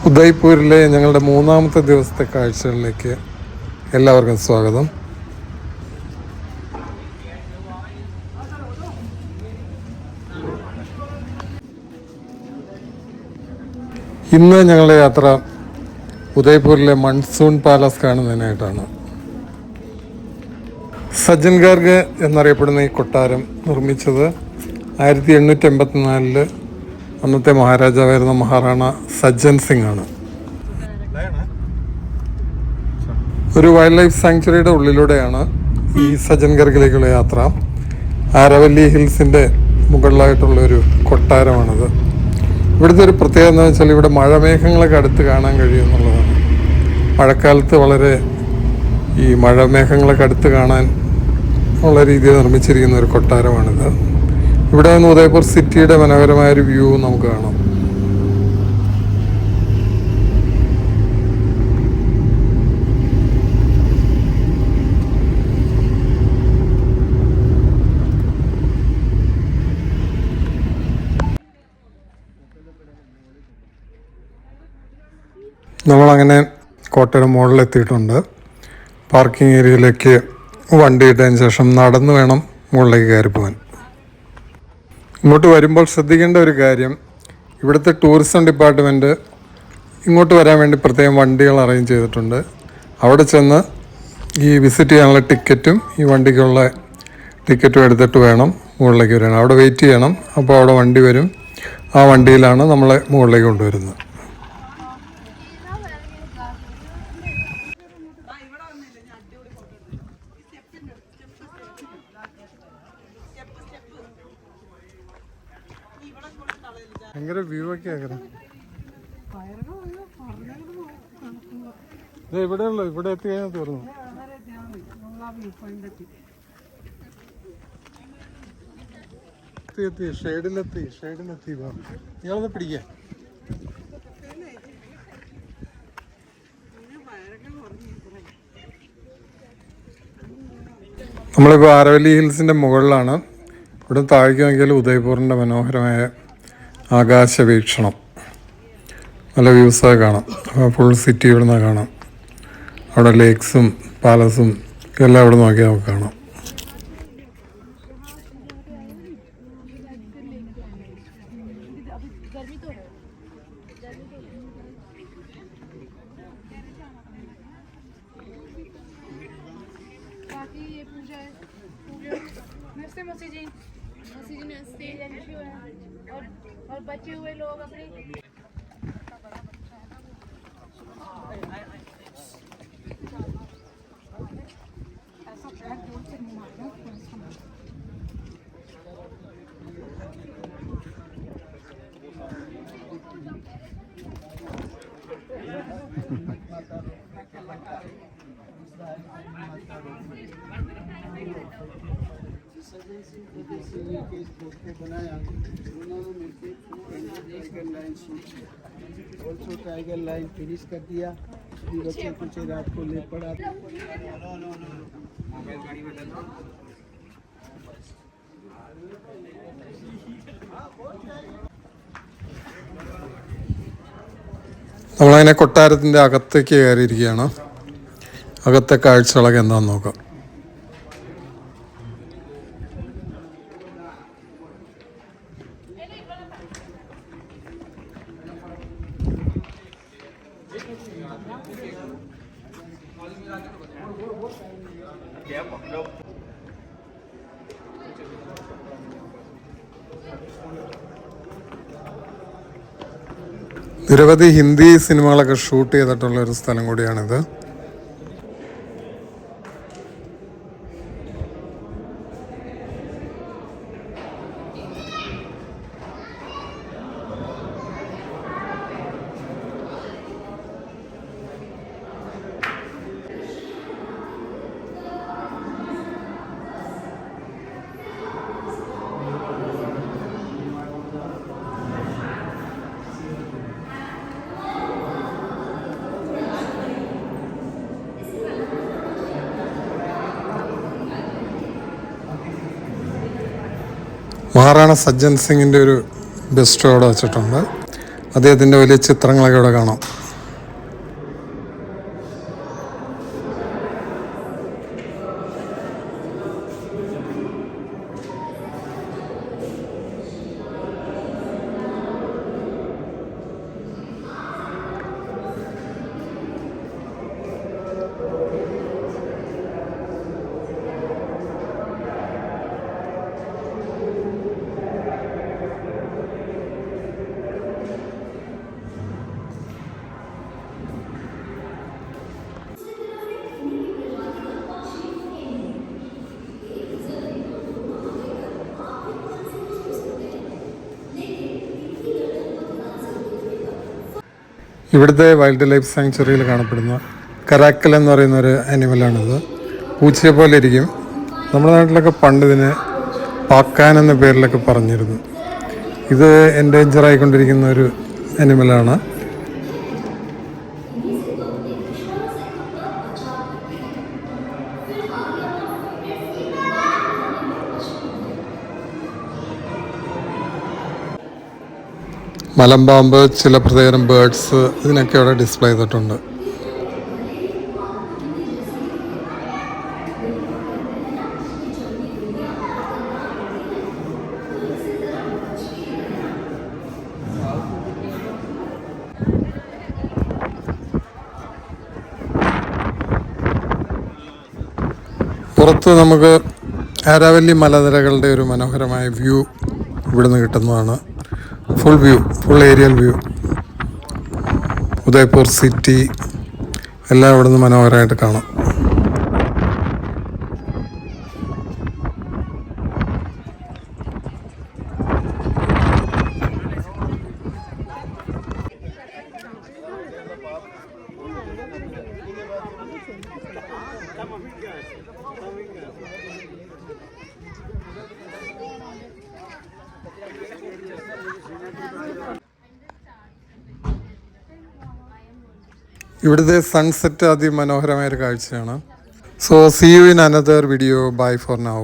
ഉദയ്പൂരിലെ ഞങ്ങളുടെ മൂന്നാമത്തെ ദിവസത്തെ കാഴ്ചകളിലേക്ക് എല്ലാവർക്കും സ്വാഗതം. ഇന്ന് ഞങ്ങളുടെ യാത്ര ഉദയ്പൂരിലെ മൺസൂൺ പാലസ് കാണുന്നതിനായിട്ടാണ്. സജ്ജൻ ഗാർഗ് എന്നറിയപ്പെടുന്ന ഈ കൊട്ടാരം നിർമ്മിച്ചത് 1884 അന്നത്തെ മഹാരാജാവായിരുന്ന മഹാറാണ സജ്ജൻ സിംഗ് ആണ്. ഒരു വൈൽഡ് ലൈഫ് സാങ്ച്വറിയുടെ ഉള്ളിലൂടെയാണ് ഈ സജ്ജൻ ഗർഗിലേക്കുള്ള യാത്ര. ആരവല്ലി ഹിൽസിൻ്റെ മുകളിലായിട്ടുള്ള ഒരു കൊട്ടാരമാണിത്. ഇവിടുത്തെ ഒരു പ്രത്യേകത എന്ന് വെച്ചാൽ ഇവിടെ മഴമേഘങ്ങളൊക്കെ അടുത്ത് കാണാൻ കഴിയും എന്നുള്ളതാണ്. മഴക്കാലത്ത് വളരെ ഈ മഴമേഘങ്ങളൊക്കെ അടുത്ത് കാണാൻ ഉള്ള രീതിയിൽ നിർമ്മിച്ചിരിക്കുന്ന ഒരു കൊട്ടാരമാണിത്. ഇവിടെ നിന്ന് ഉദയ്പൂർ സിറ്റിയുടെ മനോഹരമായൊരു വ്യൂ നമുക്ക് കാണാം. നമ്മളങ്ങനെ കോട്ടയുടെ മുകളിലെത്തിയിട്ടുണ്ട്. പാർക്കിംഗ് ഏരിയയിലേക്ക് വണ്ടി ഇട്ടതിന് ശേഷം നടന്നു വേണം മുകളിലേക്ക് കയറി പോകാൻ. ഇങ്ങോട്ട് വരുമ്പോൾ ശ്രദ്ധിക്കേണ്ട ഒരു കാര്യം, ഇവിടുത്തെ ടൂറിസം ഡിപ്പാർട്ട്മെൻറ്റ് ഇങ്ങോട്ട് വരാൻ വേണ്ടി പ്രത്യേകം വണ്ടികൾ അറേഞ്ച് ചെയ്തിട്ടുണ്ട്. അവിടെ ചെന്ന് ഈ വിസിറ്റ് ചെയ്യാനുള്ള ടിക്കറ്റും ഈ വണ്ടിക്കുള്ള ടിക്കറ്റും എടുത്തിട്ട് വേണം മുകളിലേക്ക് വരാൻ. അവിടെ വെയിറ്റ് ചെയ്യണം. അപ്പോൾ അവിടെ വണ്ടി വരും. ആ വണ്ടിയിലാണ് നമ്മളെ മുകളിലേക്ക് കൊണ്ടുവരുന്നത്. ഭയങ്കര വ്യൂ ഒക്കെ ആഗ്രഹം. ഇവിടെയുള്ളൂ, ഇവിടെ എത്തി കഴിഞ്ഞാൽ തീർന്നു. എത്തി ഷെയ്ഡിലെത്തി. ഇയാളൊന്ന് പിടിക്കാം. നമ്മളിപ്പോൾ ആരവല്ലി ഹിൽസിൻ്റെ മുകളിലാണ്. ഇവിടെ താഴേക്ക് നോക്കിയാൽ ഉദയ്പൂരിൻ്റെ മനോഹരമായ ആകാശ വീക്ഷണം, നല്ല വ്യൂസൊക്കെ കാണാം. ഫുൾ സിറ്റി ഇവിടെ നിന്ന് കാണാം. അവിടെ ലേക്സും പാലസും എല്ലാം ഇവിടെ നോക്കിയാൽ നമുക്ക് കാണാം. और बचे हुए लोग अपने टाइगर लाइन फिनिश कर दिया. बच्चे कुछ रात को ले पड़ा. നമ്മളങ്ങനെ കൊട്ടാരത്തിൻ്റെ അകത്തേക്ക് കയറിയിരിക്കുകയാണ്. അകത്തെ കാഴ്ചകളൊക്കെ എന്താണെന്ന് നോക്കാം. നിരവധി ഹിന്ദി സിനിമകളൊക്കെ ഷൂട്ട് ചെയ്തിട്ടുള്ള ഒരു സ്ഥലം കൂടിയാണിത്. മഹാറാണ സജ്ജൻ സിംഗിൻ്റെ ഒരു ബെസ്റ്റ് അവിടെ വെച്ചിട്ടുണ്ട്. അദ്ദേഹത്തിൻ്റെ വലിയ ചിത്രങ്ങളൊക്കെ ഇവിടെ കാണാം. ഇവിടുത്തെ വൈൽഡ് ലൈഫ് സാങ്ച്വറിയിൽ കാണപ്പെടുന്ന കരാക്കൽ എന്ന് പറയുന്ന ഒരു ആനിമലാണിത്. പൂച്ചയെ പോലെ ഇരിക്കും. നമ്മുടെ നാട്ടിലൊക്കെ പണ്ട് ഇതിന് പാക്കാൻ എന്ന പേരിലൊക്കെ പറഞ്ഞിരുന്നു. ഇത് എൻഡേഞ്ചർ ആയിക്കൊണ്ടിരിക്കുന്ന ഒരു ആനിമലാണ്. മലമ്പാമ്പ്, ചില പ്രത്യേകം ബേർഡ്സ് ഇതിനൊക്കെ അവിടെ ഡിസ്പ്ലേ ചെയ്തിട്ടുണ്ട്. പുറത്ത് നമുക്ക് ആരാവല്ലി മലനിരകളുടെ ഒരു മനോഹരമായ വ്യൂ ഇവിടുന്ന് കിട്ടുന്നതാണ്. Full aerial view. Udaipur city എല്ലാം ഇവിടുന്ന് മനോഹരമായിട്ട് കാണാം. ഇവിടുത്തെ സൺസെറ്റ് അതിമനോഹരമായൊരു കാഴ്ചയാണ്. So see you in another video. Bye for now.